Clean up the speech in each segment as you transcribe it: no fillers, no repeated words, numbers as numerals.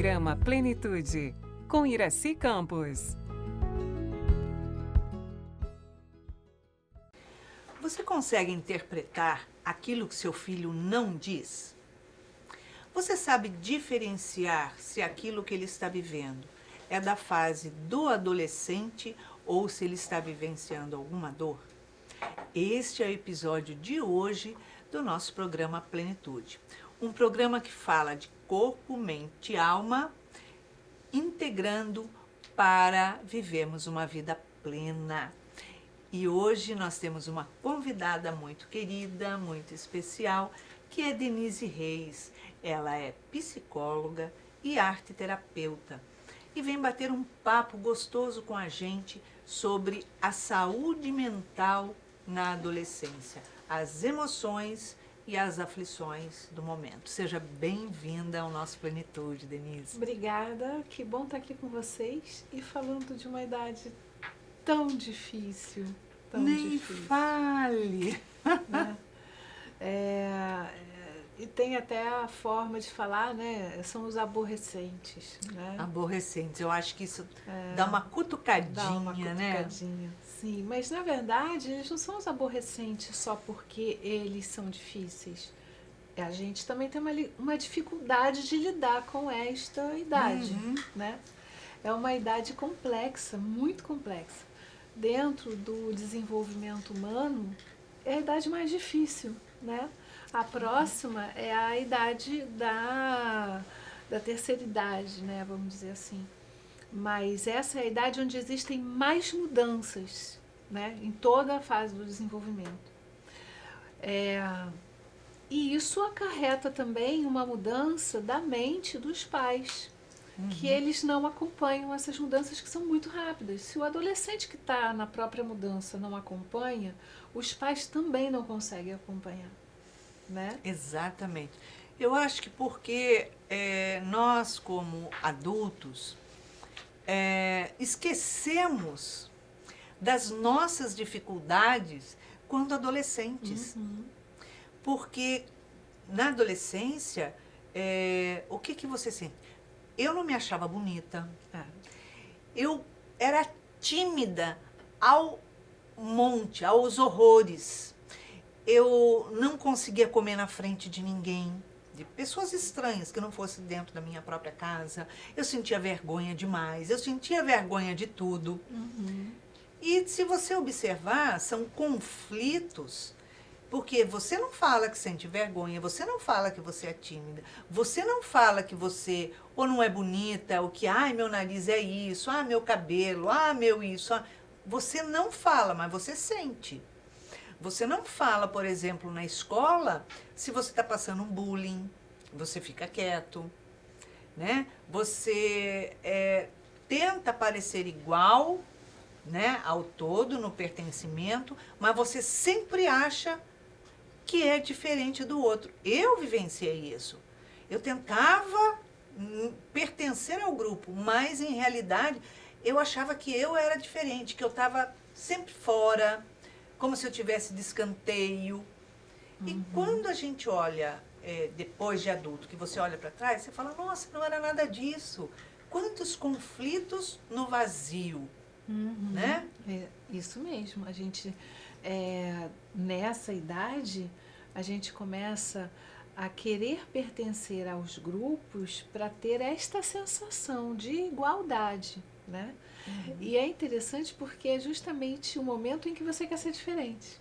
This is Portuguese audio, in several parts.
Programa Plenitude, com Iraci Campos. Você consegue interpretar aquilo que seu filho não diz? Você sabe diferenciar se aquilo que ele está vivendo é da fase do adolescente ou se ele está vivenciando alguma dor? Este é o episódio de hoje do nosso programa Plenitude. Um programa que fala de corpo, mente e alma, integrando para vivermos uma vida plena. E hoje nós temos uma convidada muito querida, muito especial, que é Denise Reis. Ela é psicóloga e arteterapeuta e vem bater um papo gostoso com a gente sobre a saúde mental na adolescência, as emoções e as aflições do momento. Seja bem-vinda ao nosso Plenitude, Denise. Obrigada, que bom estar aqui com vocês e falando de uma idade tão difícil. Nem fale! Né? E tem até a forma de falar, né? São os aborrecentes, né? Aborrecentes, eu acho que isso dá uma cutucadinha, Dá uma né? cutucadinha, sim. Mas, na verdade, eles não são os aborrecentes só porque eles são difíceis. A gente também tem uma dificuldade de lidar com esta idade, né? É uma idade complexa, muito complexa. Dentro do desenvolvimento humano, é a idade mais difícil, né? A próxima é a idade da terceira idade, né? Vamos dizer assim. Mas essa é a idade onde existem mais mudanças, né? Em toda a fase do desenvolvimento. E isso acarreta também uma mudança da mente dos pais, que eles não acompanham essas mudanças que são muito rápidas. Se o adolescente que está na própria mudança não acompanha, os pais também não conseguem acompanhar, né? Exatamente. Eu acho que porque nós, como adultos, esquecemos das nossas dificuldades quando adolescentes. Porque na adolescência, o que você sente? Eu não me achava bonita. Eu era tímida ao monte, aos horrores. Eu não conseguia comer na frente de ninguém, de pessoas estranhas que não fossem dentro da minha própria casa. Eu sentia vergonha demais, eu sentia vergonha de tudo. E se você observar, são conflitos. Porque você não fala que sente vergonha, você não fala que você é tímida, você não fala que você ou não é bonita, ou que, ai, meu nariz é isso, ah, meu cabelo, ah, meu isso. Ah. Você não fala, mas você sente. Você não fala, por exemplo, na escola, se você está passando um bullying, você fica quieto, né? Você tenta parecer igual, né, ao todo, no pertencimento, mas você sempre acha que é diferente do outro. Eu vivenciei isso. Eu tentava pertencer ao grupo, mas em realidade eu achava que eu era diferente, que eu estava sempre fora, como se eu tivesse de escanteio. E quando a gente olha, depois de adulto, que você olha para trás, você fala, nossa, não era nada disso. Quantos conflitos no vazio, né? É isso mesmo. A gente, nessa idade, a gente começa a querer pertencer aos grupos para ter esta sensação de igualdade, né? E é interessante porque é justamente o momento em que você quer ser diferente.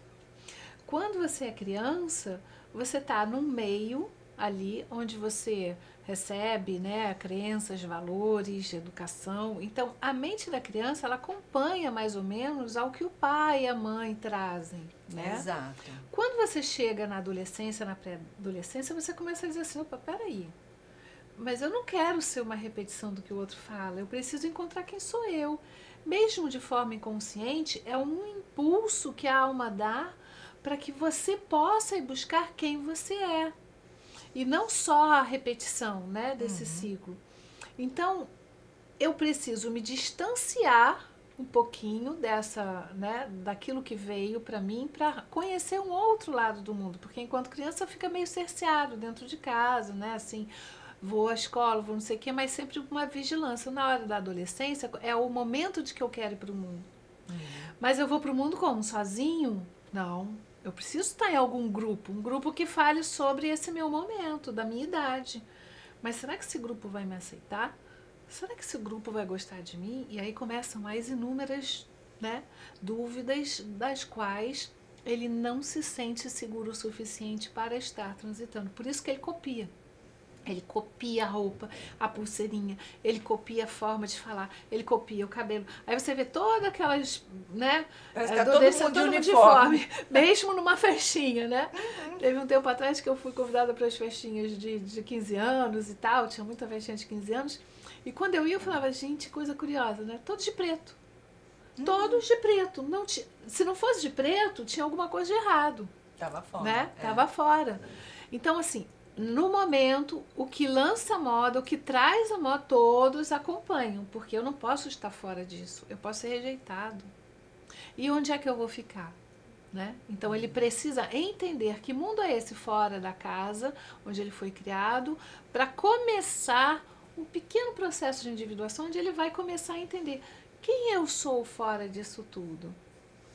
Quando você é criança, você está num meio ali onde você recebe, né, crenças, valores, educação. Então, a mente da criança, ela acompanha mais ou menos ao que o pai e a mãe trazem, né? Exato. Quando você chega na adolescência, na pré-adolescência, você começa a dizer assim, opa, peraí, mas eu não quero ser uma repetição do que o outro fala, eu preciso encontrar quem sou eu. Mesmo de forma inconsciente, é um impulso que a alma dá para que você possa ir buscar quem você é. E não só a repetição, né, desse ciclo. Então, eu preciso me distanciar um pouquinho daquilo que veio para mim, para conhecer um outro lado do mundo, porque enquanto criança fica meio cerceado dentro de casa, né, assim, vou à escola, vou não sei o quê, mas sempre uma vigilância. Na hora da adolescência, é o momento de que eu quero ir para o mundo. Mas eu vou para o mundo como? Sozinho? Não. Eu preciso estar em algum grupo, um grupo que fale sobre esse meu momento, da minha idade. Mas será que esse grupo vai me aceitar? Será que esse grupo vai gostar de mim? E aí começam as inúmeras, né, dúvidas das quais ele não se sente seguro o suficiente para estar transitando. Por isso que ele copia. Ele copia a roupa, a pulseirinha, ele copia a forma de falar, ele copia o cabelo. Aí você vê todas aquelas, né? Parece que tá todo mundo de uniforme. Mesmo numa festinha, né? Teve um tempo atrás que eu fui convidada para as festinhas de 15 anos e tal, tinha muita festinha de 15 anos. E quando eu ia, eu falava, gente, coisa curiosa, né? Todos de preto. Todos de preto. Não se não fosse de preto, tinha alguma coisa de errado. Tava fora. Né? Tava fora. Então, assim, no momento, o que lança a moda, o que traz a moda, todos acompanham, porque eu não posso estar fora disso, eu posso ser rejeitado. E onde é que eu vou ficar? Né? Então ele precisa entender que mundo é esse fora da casa, onde ele foi criado, para começar um pequeno processo de individuação, onde ele vai começar a entender quem eu sou fora disso tudo.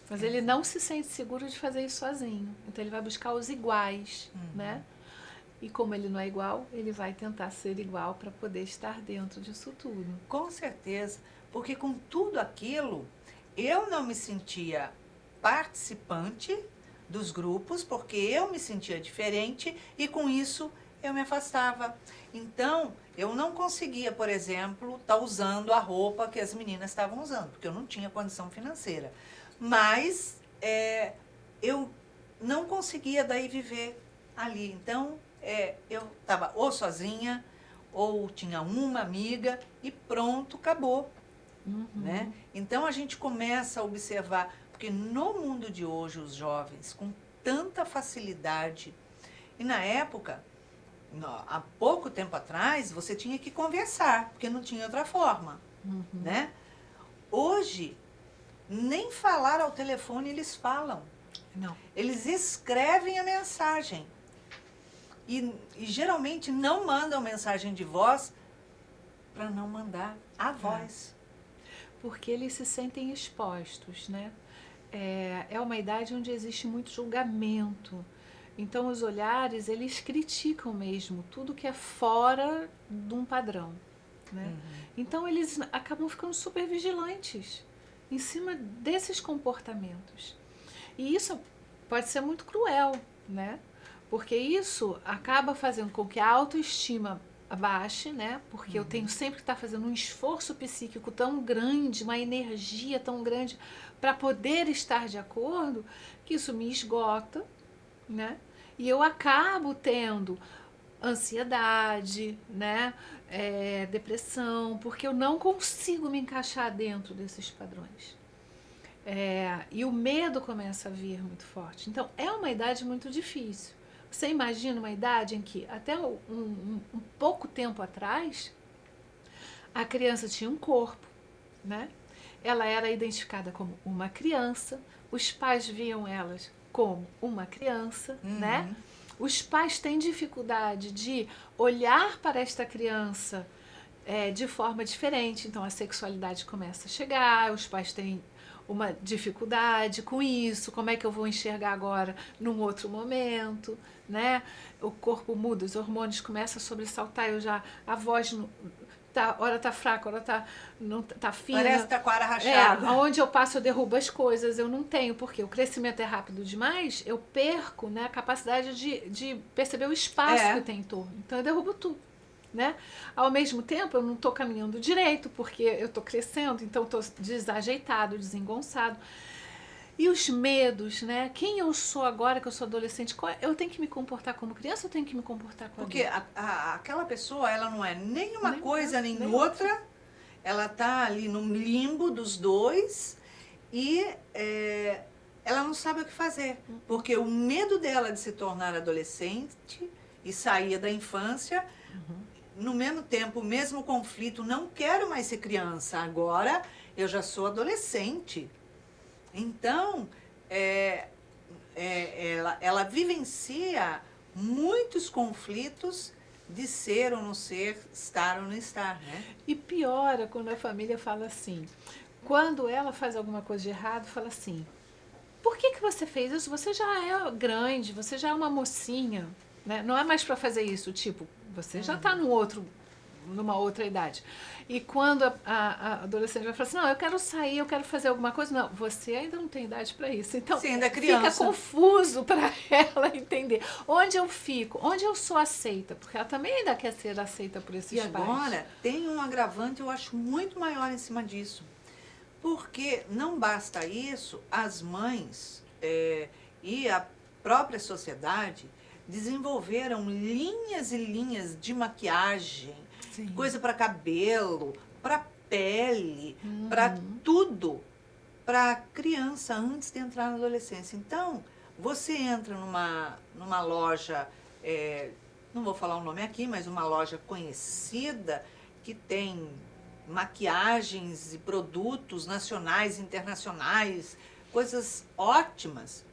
Mas ele não se sente seguro de fazer isso sozinho, então ele vai buscar os iguais, né? E como ele não é igual, ele vai tentar ser igual para poder estar dentro disso tudo. Com certeza, porque com tudo aquilo, eu não me sentia participante dos grupos, porque eu me sentia diferente e com isso eu me afastava. Então, eu não conseguia, por exemplo, estar usando a roupa que as meninas estavam usando, porque eu não tinha condição financeira. Mas eu não conseguia daí viver ali. Então, eu estava ou sozinha, ou tinha uma amiga e pronto, acabou. Né? Então a gente começa a observar, porque no mundo de hoje os jovens com tanta facilidade, e na época, há pouco tempo atrás, você tinha que conversar, porque não tinha outra forma. Né? Hoje, nem falar ao telefone eles falam. Não. Eles escrevem a mensagem. E geralmente não mandam mensagem de voz para não mandar a voz. Porque eles se sentem expostos, né? É uma idade onde existe muito julgamento. Então os olhares, eles criticam mesmo tudo que é fora de um padrão, né? Então eles acabam ficando super vigilantes em cima desses comportamentos. E isso pode ser muito cruel, né? Porque isso acaba fazendo com que a autoestima baixe, né? Porque eu tenho sempre que estar fazendo um esforço psíquico tão grande, uma energia tão grande para poder estar de acordo, que isso me esgota, né? E eu acabo tendo ansiedade, né? Depressão, porque eu não consigo me encaixar dentro desses padrões. E o medo começa a vir muito forte. Então, é uma idade muito difícil. Você imagina uma idade em que, até um pouco tempo atrás, a criança tinha um corpo, né? Ela era identificada como uma criança, os pais viam elas como uma criança, né? Os pais têm dificuldade de olhar para esta criança de forma diferente, então a sexualidade começa a chegar, os pais têm uma dificuldade com isso, como é que eu vou enxergar agora num outro momento, né? O corpo muda, os hormônios começam a sobressaltar, a voz hora tá fraca, hora tá fina. Parece que tá com a ara rachada. Onde eu passo eu derrubo as coisas, eu não tenho, porque o crescimento é rápido demais, eu perco, né, a capacidade de perceber o espaço que tem em torno. Então eu derrubo tudo. Né? Ao mesmo tempo, eu não estou caminhando direito, porque eu estou crescendo, então estou desajeitado, desengonçado. E os medos, né? Quem eu sou agora que eu sou adolescente? Eu tenho que me comportar como criança ou eu tenho que me comportar como adulto? Porque aquela pessoa, ela não é nem uma coisa, nem outra. Ela está ali no limbo dos dois e ela não sabe o que fazer. Porque o medo dela de se tornar adolescente e sair da infância... No mesmo tempo, o mesmo conflito, não quero mais ser criança, agora eu já sou adolescente. Então, ela vivencia muitos conflitos de ser ou não ser, estar ou não estar, né? E piora quando a família fala assim. Quando ela faz alguma coisa de errado, fala assim: por que você fez isso? Você já é grande, você já é uma mocinha, né? Não é mais para fazer isso, tipo, você já está numa outra idade. E quando a adolescente vai falar assim: não, eu quero sair, eu quero fazer alguma coisa, não, você ainda não tem idade para isso. Então, Sim, ainda é criança. fica confuso para ela entender onde eu fico, onde eu sou aceita, porque ela também ainda quer ser aceita por esses E pais. agora tem um agravante, eu acho, muito maior em cima disso. Porque não basta isso, as mães e a própria sociedade desenvolveram linhas e linhas de maquiagem, Sim. coisa para cabelo, para pele, para tudo, para criança antes de entrar na adolescência. Então, você entra numa loja, não vou falar o nome aqui, mas uma loja conhecida que tem maquiagens e produtos nacionais, internacionais, coisas ótimas,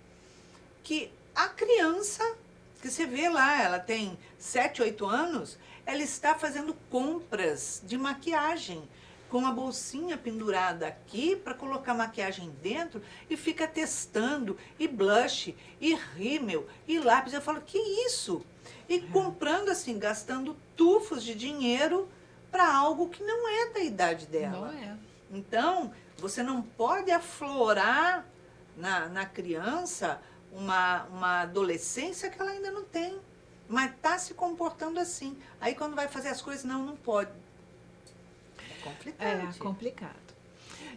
que a criança, que você vê lá, ela tem 7, 8 anos, ela está fazendo compras de maquiagem, com a bolsinha pendurada aqui para colocar maquiagem dentro e fica testando, e blush, e rímel, e lápis. Eu falo, que isso? E comprando assim, gastando tufos de dinheiro para algo que não é da idade dela. Não é. Então, você não pode aflorar na criança uma adolescência que ela ainda não tem, mas está se comportando assim. Aí quando vai fazer as coisas, não pode. É complicado. É complicado.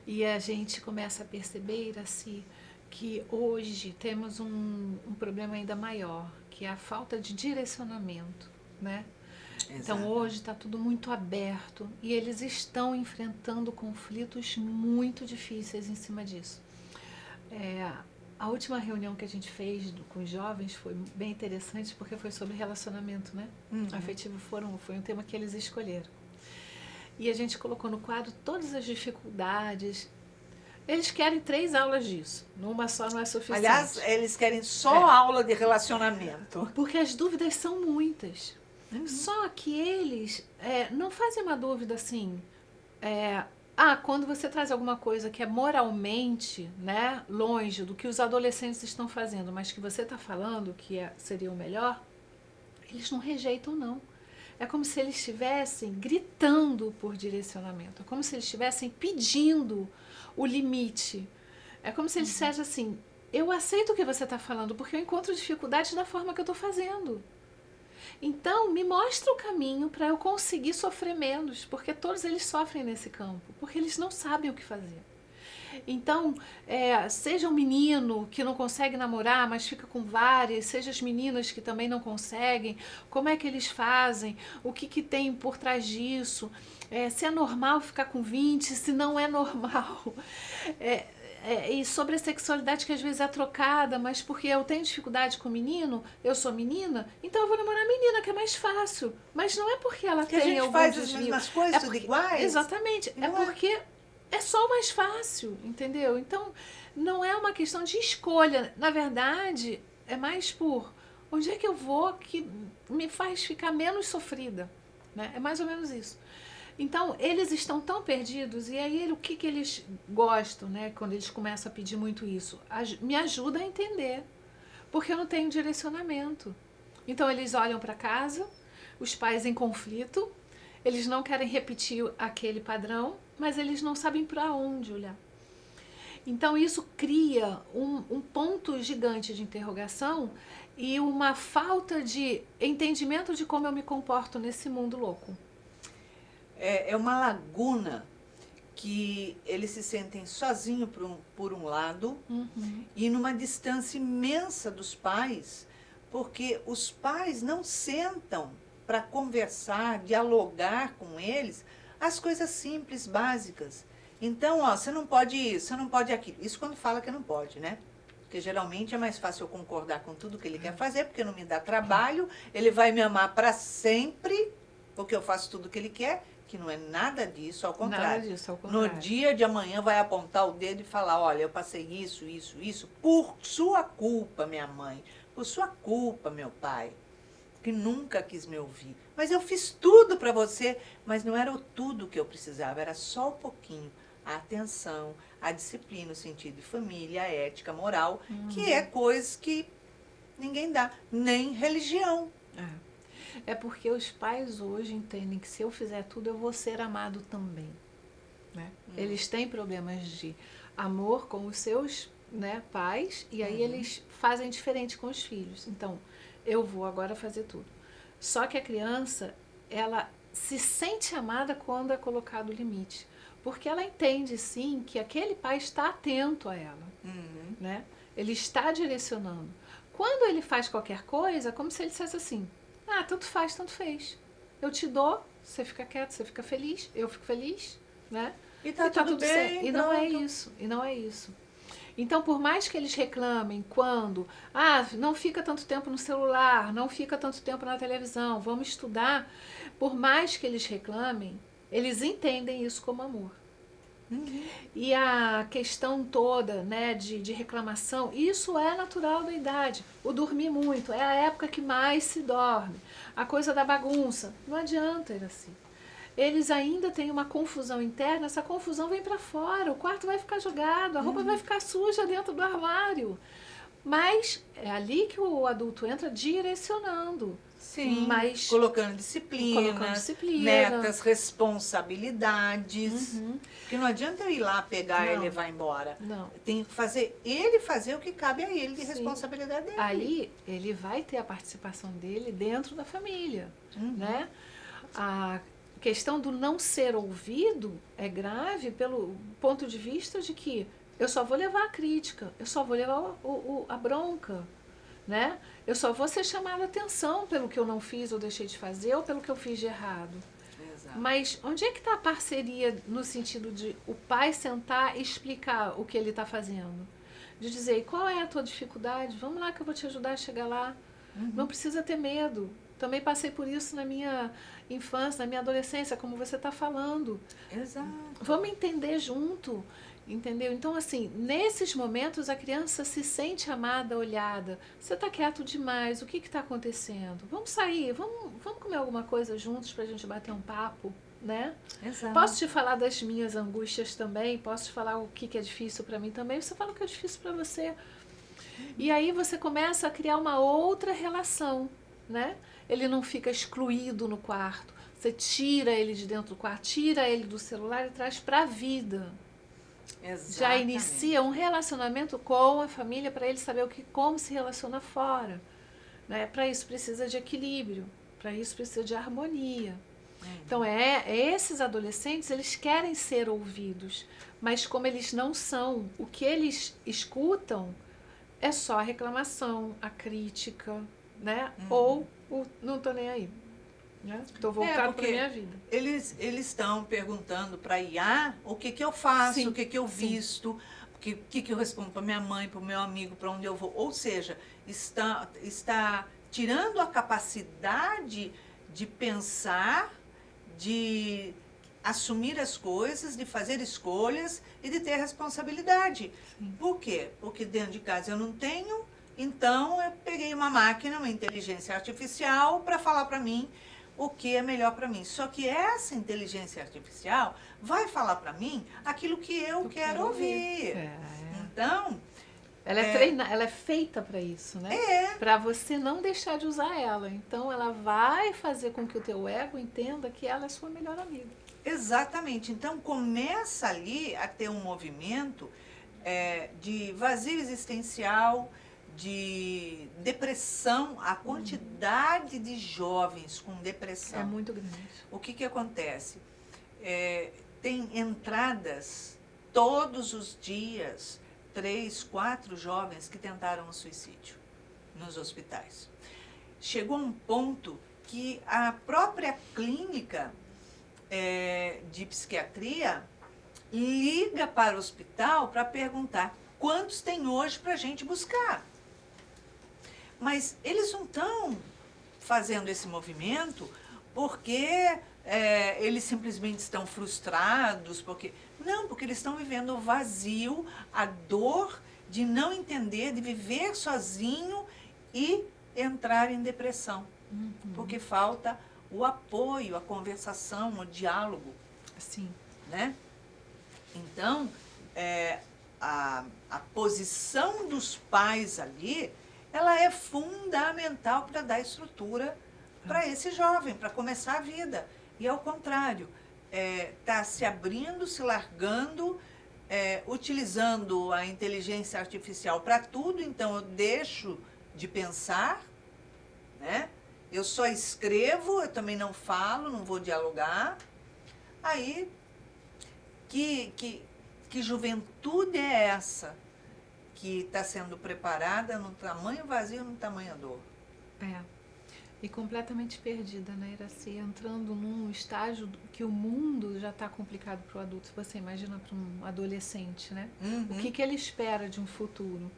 E a gente começa a perceber assim, que hoje temos um problema ainda maior, que é a falta de direcionamento, né? Então Exato. hoje está tudo muito aberto e eles estão enfrentando conflitos muito difíceis em cima disso. A última reunião que a gente fez com os jovens foi bem interessante porque foi sobre relacionamento, né? Afetivo foi um tema que eles escolheram. E a gente colocou no quadro todas as dificuldades. Eles querem 3 aulas disso, numa só não é suficiente. Aliás, eles querem só aula de relacionamento. Porque as dúvidas são muitas. Só que eles não fazem uma dúvida assim. Quando você traz alguma coisa que é moralmente, né, longe do que os adolescentes estão fazendo, mas que você está falando que seria o melhor, eles não rejeitam, não. É como se eles estivessem gritando por direcionamento. É como se eles estivessem pedindo o limite. É como se eles dissessem assim: eu aceito o que você está falando, porque eu encontro dificuldades da forma que eu estou fazendo. Então, me mostra o caminho para eu conseguir sofrer menos, porque todos eles sofrem nesse campo, porque eles não sabem o que fazer. Então, seja um menino que não consegue namorar, mas fica com várias, seja as meninas que também não conseguem, como é que eles fazem, o que tem por trás disso, se é normal ficar com 20, se não é normal. E sobre a sexualidade que às vezes é trocada, mas porque eu tenho dificuldade com menino, eu sou menina, então eu vou namorar menina, que é mais fácil. Mas não é porque ela Que a tem gente algum faz as desvio. mesmas coisas, tudo iguais. Exatamente. É Não é? porque é só o mais fácil, entendeu? Então, não é uma questão de escolha. Na verdade, é mais por onde é que eu vou que me faz ficar menos sofrida. Né? É mais ou menos isso. Então, eles estão tão perdidos, e aí o que eles gostam, né, quando eles começam a pedir muito isso? Me ajuda a entender, porque eu não tenho direcionamento. Então, eles olham para casa, os pais em conflito, eles não querem repetir aquele padrão, mas eles não sabem para onde olhar. Então, isso cria um ponto gigante de interrogação e uma falta de entendimento de como eu me comporto nesse mundo louco. É uma laguna que eles se sentem sozinhos por um lado e numa distância imensa dos pais, porque os pais não sentam para conversar, dialogar com eles as coisas simples, básicas. Então, você não pode isso, você não pode aquilo. Isso quando fala que não pode, né? Porque geralmente é mais fácil eu concordar com tudo que ele quer fazer, porque não me dá trabalho, ele vai me amar para sempre, porque eu faço tudo o que ele quer, que não é nada disso, ao contrário. Nada disso, ao contrário. No dia de amanhã vai apontar o dedo e falar: olha, eu passei isso, por sua culpa, minha mãe, por sua culpa, meu pai. que nunca quis me ouvir. Mas eu fiz tudo para você, mas não era o tudo que eu precisava, era só um pouquinho. A atenção, a disciplina, o sentido de família, a ética, a moral, que é coisas que ninguém dá, nem religião. É porque os pais hoje entendem que se eu fizer tudo, eu vou ser amado também. Né? Eles têm problemas de amor com os seus, né, pais, e aí eles fazem diferente com os filhos. Então, eu vou agora fazer tudo. Só que a criança, ela se sente amada quando é colocado o limite. Porque ela entende, sim, que aquele pai está atento a ela. Né? Ele está direcionando. Quando ele faz qualquer coisa, é como se ele dissesse assim, tanto faz, tanto fez. Eu te dou, você fica quieto, você fica feliz, eu fico feliz, né? E tá tudo bem, certo. E não é pronto. isso, e não é isso. Então, por mais que eles reclamem quando, não fica tanto tempo no celular, não fica tanto tempo na televisão, vamos estudar, por mais que eles reclamem, eles entendem isso como amor. E a questão toda, né, de reclamação, isso é natural da idade. O dormir muito, é a época que mais se dorme. A coisa da bagunça, não adianta ir assim. Eles ainda têm uma confusão interna, essa confusão vem para fora, o quarto vai ficar jogado, a roupa vai ficar suja dentro do armário. Mas é ali que o adulto entra direcionando. Sim, Mas colocando disciplina, metas, responsabilidades. Porque não adianta eu ir lá pegar e levar embora. Não. Tem que fazer ele fazer o que cabe a ele de Sim. responsabilidade dele. Aí ele vai ter a participação dele dentro da família, né? A questão do não ser ouvido é grave pelo ponto de vista de que eu só vou levar a crítica, eu só vou levar a bronca, né? Eu só vou ser chamada a atenção pelo que eu não fiz ou deixei de fazer ou pelo que eu fiz de errado. Exato. Mas onde é que está a parceria no sentido de o pai sentar e explicar o que ele está fazendo? De dizer, qual é a tua dificuldade? Vamos lá que eu vou te ajudar a chegar lá. Não precisa ter medo. Também passei por isso na minha infância, na minha adolescência, como você está falando. Exato. Vamos entender junto, entendeu? Então, assim, nesses momentos a criança se sente amada, olhada. Você está quieto demais, o que está acontecendo? Vamos sair, vamos comer alguma coisa juntos para a gente bater um papo, né? Exato. Posso te falar das minhas angústias também, posso te falar o que é difícil para mim também, você fala o que é difícil para você. E aí você começa a criar uma outra relação, né? Ele não fica excluído no quarto. Você tira ele de dentro do quarto, tira ele do celular e traz para a vida. Exatamente. Já inicia um relacionamento com a família para ele saber como se relaciona fora. Né? Para isso precisa de equilíbrio, para isso precisa de harmonia. Então, esses adolescentes, eles querem ser ouvidos, mas como eles não são, o que eles escutam é só a reclamação, a crítica, né? Ou o não tô nem aí. Estou voltado para a minha vida. Eles estão perguntando para a IA o que eu faço, Sim, o que eu visto, o que eu respondo para minha mãe, para o meu amigo, para onde eu vou. Ou seja, está tirando a capacidade de pensar, de assumir as coisas, de fazer escolhas e de ter responsabilidade. Por quê? Porque dentro de casa eu não tenho, então eu peguei uma máquina, uma inteligência artificial para falar para mim o que é melhor para mim. Só que essa inteligência artificial vai falar para mim aquilo que eu quero ouvir. Então, ela ela é feita para isso, né? Para você não deixar de usar ela. Então, ela vai fazer com que o teu ego entenda que ela é sua melhor amiga. Exatamente. Então, começa ali a ter um movimento de vazio existencial, de depressão, a quantidade de jovens com depressão. É muito grande. O que acontece? Tem entradas todos os dias, 3, 4 jovens que tentaram o suicídio nos hospitais. Chegou um ponto que a própria clínica de psiquiatria liga para o hospital para perguntar quantos tem hoje para a gente buscar. Mas eles não estão fazendo esse movimento porque eles simplesmente estão frustrados, porque eles estão vivendo o vazio, a dor de não entender, de viver sozinho e entrar em depressão. porque falta o apoio, a conversação, o diálogo, Sim. né? Então, a posição dos pais ali, ela é fundamental para dar estrutura para esse jovem, para começar a vida. E ao contrário, está se abrindo, se largando, utilizando a inteligência artificial para tudo, então eu deixo de pensar, né? Eu só escrevo, eu também não falo, não vou dialogar. Aí, que juventude é essa que está sendo preparada no tamanho vazio, no tamanho dor? E completamente perdida, né, Iraci? Entrando num estágio que o mundo já está complicado para o adulto. Você imagina para um adolescente, né? O que ele espera de um futuro?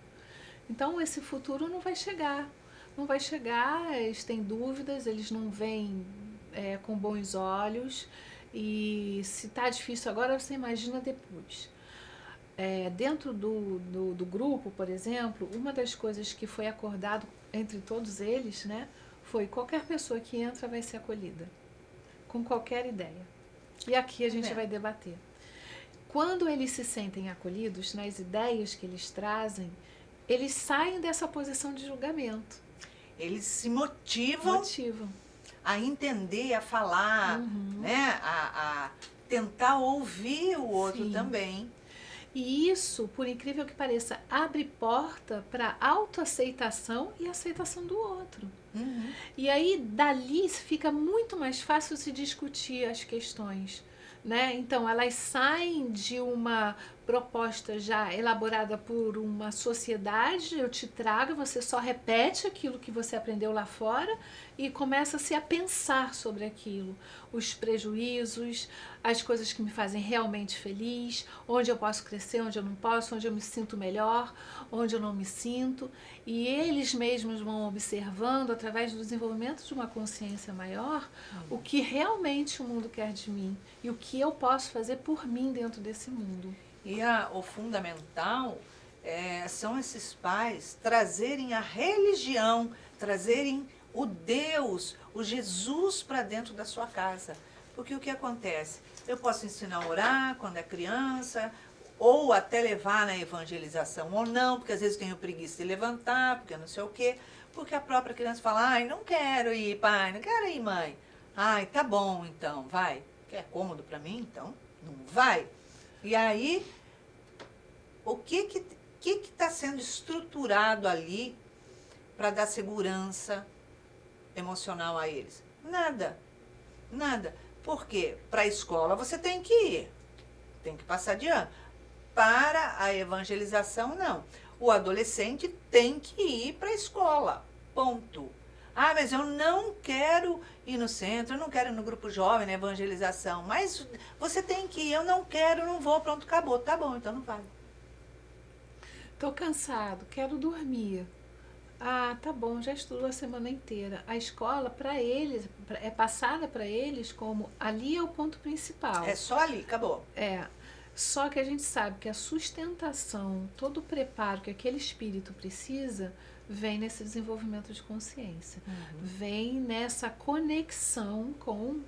Então, esse futuro não vai chegar. Não vai chegar, eles têm dúvidas, eles não veem com bons olhos. E se está difícil agora, você imagina depois. Dentro do grupo, por exemplo, uma das coisas que foi acordado entre todos eles, né, foi qualquer pessoa que entra vai ser acolhida, com qualquer ideia. E aqui a gente vai debater. Quando eles se sentem acolhidos nas ideias que eles trazem, eles saem dessa posição de julgamento. Eles se motivam a entender, a falar, né? A tentar ouvir o outro também. E isso, por incrível que pareça, abre porta para autoaceitação e aceitação do outro. E aí, dali, fica muito mais fácil se discutir as questões, né? Então, elas saem de uma proposta já elaborada por uma sociedade, eu te trago, você só repete aquilo que você aprendeu lá fora e começa-se a pensar sobre aquilo, os prejuízos, as coisas que me fazem realmente feliz, onde eu posso crescer, onde eu não posso, onde eu me sinto melhor, onde eu não me sinto, e eles mesmos vão observando, através do desenvolvimento de uma consciência maior, o que realmente o mundo quer de mim e o que eu posso fazer por mim dentro desse mundo. E o fundamental são esses pais trazerem a religião, trazerem o Deus, o Jesus para dentro da sua casa. Porque o que acontece? Eu posso ensinar a orar quando é criança, ou até levar na evangelização ou não, porque às vezes tenho preguiça de levantar, porque não sei o quê, porque a própria criança fala, ai, não quero ir, pai, não quero ir, mãe. Ai, tá bom, então, vai. Que é cômodo para mim, então, não vai. E aí, o que está sendo estruturado ali para dar segurança emocional a eles? Nada, nada. Por quê? Para a escola você tem que ir, tem que passar de ano. Para a evangelização, não. O adolescente tem que ir para a escola, ponto. Ah, mas eu não quero ir no centro, eu não quero ir no grupo jovem, na evangelização. Mas você tem que ir, eu não quero, não vou, pronto, acabou. Tá bom, então não vai. Tô cansado, quero dormir. Ah, tá bom, já estudou a semana inteira. A escola, para eles, é passada para eles como ali é o ponto principal. É só ali, acabou. Só que a gente sabe que a sustentação, todo o preparo que aquele espírito precisa, vem nesse desenvolvimento de consciência. Vem nessa conexão com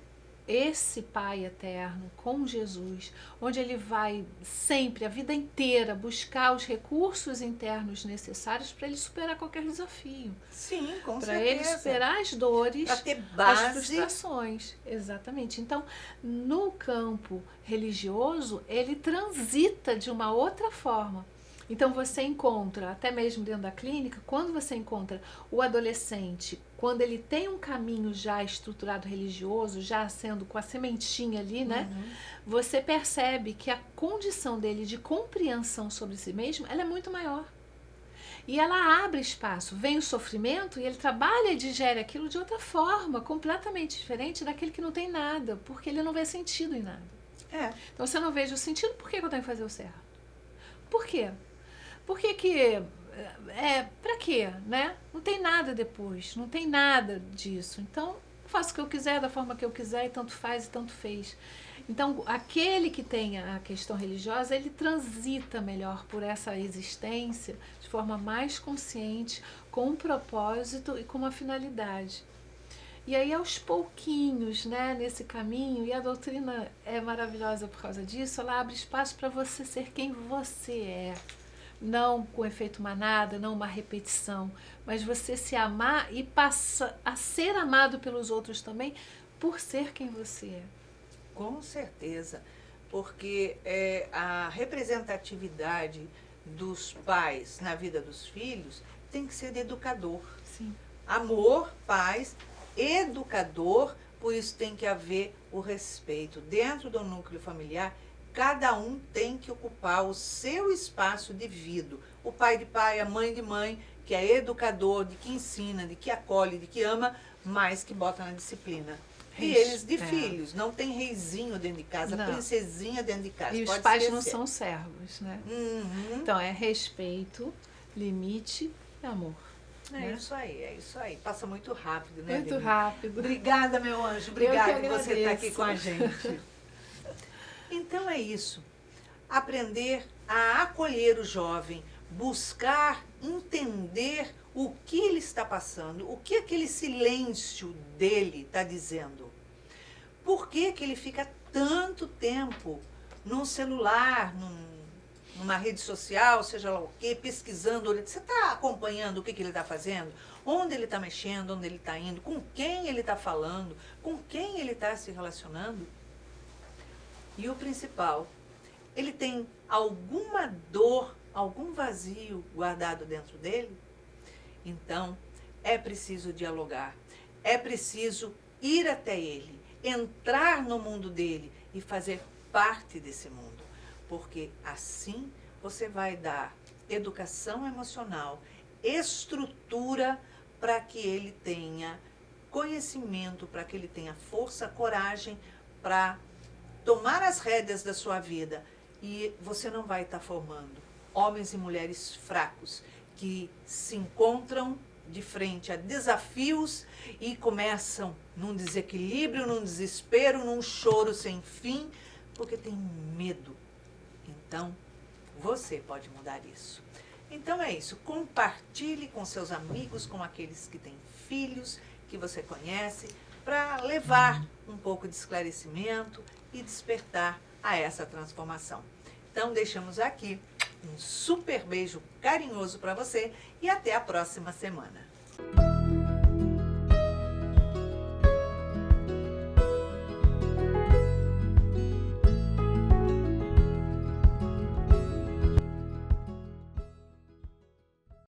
esse Pai eterno, com Jesus, onde ele vai sempre, a vida inteira, buscar os recursos internos necessários para ele superar qualquer desafio. Sim, com certeza. Para ele superar as dores, para ter base, as frustrações. Exatamente. Então, no campo religioso, ele transita de uma outra forma. Então você encontra, até mesmo dentro da clínica, quando você encontra o adolescente, quando ele tem um caminho já estruturado religioso, já sendo com a sementinha ali, né? Você percebe que a condição dele de compreensão sobre si mesmo, ela é muito maior. E ela abre espaço, vem o sofrimento e ele trabalha e digere aquilo de outra forma, completamente diferente daquele que não tem nada, porque ele não vê sentido em nada. Então você não vejo o sentido, por que eu tenho que fazer o certo? Por quê? Por que pra quê, né? Não tem nada depois, não tem nada disso. Então, eu faço o que eu quiser, da forma que eu quiser, e tanto faz e tanto fez. Então, aquele que tem a questão religiosa, ele transita melhor por essa existência de forma mais consciente, com um propósito e com uma finalidade. E aí, aos pouquinhos, né, nesse caminho, e a doutrina é maravilhosa por causa disso, ela abre espaço para você ser quem você é. Não com efeito manada, não uma repetição, mas você se amar e passa a ser amado pelos outros também por ser quem você é. Com certeza, porque a representatividade dos pais na vida dos filhos tem que ser de educador. Sim. Amor, paz, educador, por isso tem que haver o respeito. Dentro do núcleo familiar, cada um tem que ocupar o seu espaço devido. O pai de pai, a mãe de mãe, que é educador, de que ensina, de que acolhe, de que ama, mas que bota na disciplina. E eles de filhos, não tem reizinho dentro de casa, Não. princesinha dentro de casa. E os pode pais esquecer. não são servos, né? Uhum. Então, é respeito, limite e amor. É isso aí, é isso aí. Passa muito rápido, né, Muito Aline? rápido. Obrigada, meu anjo. Eu Obrigada que por você estar aqui agradeço. com a gente. Então é isso. Aprender a acolher o jovem, buscar entender o que ele está passando, o que aquele silêncio dele está dizendo. Por que que ele fica tanto tempo num celular, numa rede social, seja lá o quê, pesquisando? Você está acompanhando o que que ele está fazendo? Onde ele está mexendo, onde ele está indo, com quem ele está falando, com quem ele está se relacionando? E o principal, ele tem alguma dor, algum vazio guardado dentro dele? Então, é preciso dialogar, é preciso ir até ele, entrar no mundo dele e fazer parte desse mundo. Porque assim você vai dar educação emocional, estrutura para que ele tenha conhecimento, para que ele tenha força, coragem para tomar as rédeas da sua vida. E você não vai estar formando homens e mulheres fracos que se encontram de frente a desafios e começam num desequilíbrio, num desespero, num choro sem fim, porque tem medo. Então, você pode mudar isso. Então é isso, compartilhe com seus amigos, com aqueles que têm filhos, que você conhece, para levar um pouco de esclarecimento e despertar a essa transformação. Então deixamos aqui um super beijo carinhoso para você e até a próxima semana.